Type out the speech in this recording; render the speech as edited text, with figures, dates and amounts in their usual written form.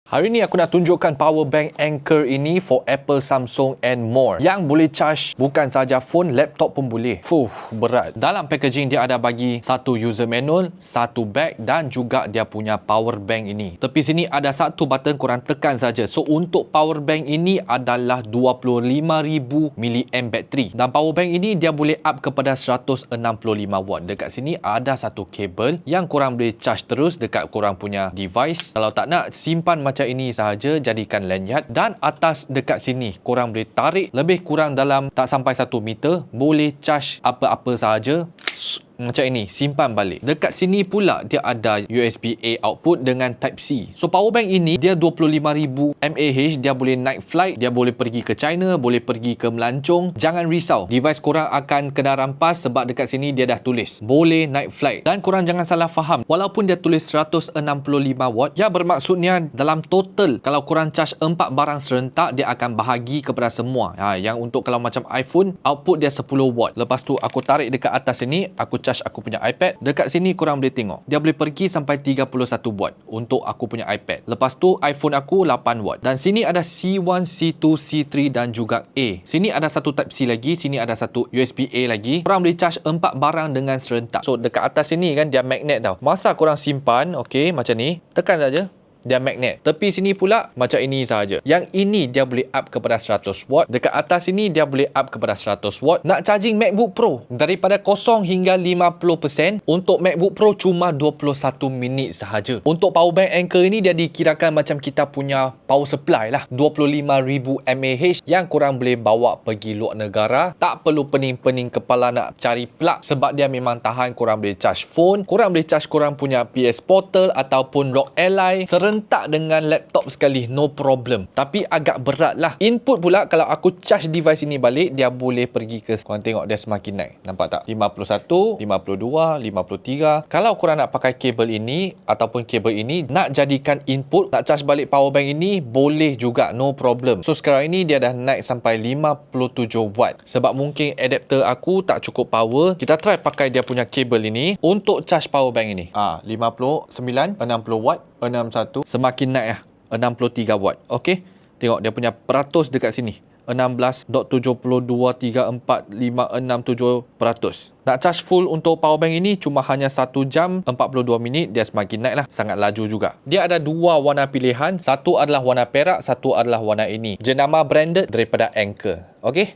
Hari ni aku nak tunjukkan power bank Anker ini for Apple, Samsung and more. Yang boleh charge bukan sahaja phone, laptop pun boleh. Berat. Dalam packaging dia ada bagi satu user manual, satu bag dan juga dia punya power bank ini. Tepi sini ada satu button, korang tekan saja. So untuk power bank ini adalah 25,000 mAh bateri. Dan power bank ini dia boleh up kepada 165 watt. Dekat sini ada satu kabel yang korang boleh charge terus dekat korang punya device. Kalau tak nak simpan macam ini sahaja, jadikan lanyard. Dan atas dekat sini korang boleh tarik lebih kurang dalam tak sampai 1 meter, boleh charge apa-apa sahaja macam ini, simpan balik. Dekat sini pula dia ada USB-A output dengan Type-C. So power bank ini dia 25,000 mAh, dia boleh night flight, dia boleh pergi ke China, boleh pergi ke Melancong. Jangan risau, device korang akan kena rampas sebab dekat sini dia dah tulis boleh night flight. Dan korang jangan salah faham, walaupun dia tulis 165 watt, ya bermaksudnya dalam total kalau korang charge 4 barang serentak, dia akan bahagi kepada semua. Yang untuk kalau macam iPhone, output dia 10 watt. Lepas tu aku tarik dekat atas sini, aku charge aku punya iPad. Dekat sini korang boleh tengok, dia boleh pergi sampai 31 watt untuk aku punya iPad. Lepas tu iPhone aku 8 watt. Dan sini ada C1, C2, C3 dan juga A. Sini ada satu Type-C lagi, sini ada satu USB-A lagi. Korang boleh charge 4 barang dengan serentak. So dekat atas sini kan dia magnet tau. Masa korang simpan, okey, macam ni, tekan saja. Dia magnet. Tepi sini pula macam ini sahaja. Yang ini dia boleh up kepada 100 watt. Dekat atas sini dia boleh up kepada 100 watt. Nak charging MacBook Pro daripada 0 hingga 50%, untuk MacBook Pro cuma 21 minit sahaja. Untuk power bank Anker ini dia dikirakan macam kita punya power supply lah. 25,000 mAh yang korang boleh bawa pergi luar negara. Tak perlu pening-pening kepala nak cari plug sebab dia memang tahan. Korang boleh charge phone, korang boleh charge korang punya PS Portal ataupun ROG Ally serentak dengan laptop sekali, no problem. Tapi agak berat lah. Input pula kalau aku charge device ini balik, dia boleh pergi ke, korang tengok dia semakin naik, nampak tak? 51, 52, 53. Kalau korang nak pakai kabel ini ataupun kabel ini nak jadikan input, nak charge balik power bank ini, boleh juga, no problem. So sekarang ini dia dah naik sampai 57 watt. Sebab mungkin adapter aku tak cukup power, kita try pakai dia punya kabel ini untuk charge power bank ini. 59, 60 watt, 61, semakin naik lah, 63 watt. Okey, tengok dia punya peratus dekat sini, 16.72345667%. Nak charge full untuk power bank ini cuma hanya 1 jam 42 minit, dia semakin naik lah, sangat laju juga. Dia ada dua warna pilihan, satu adalah warna perak, satu adalah warna ini. Jenama branded daripada Anker. Okey.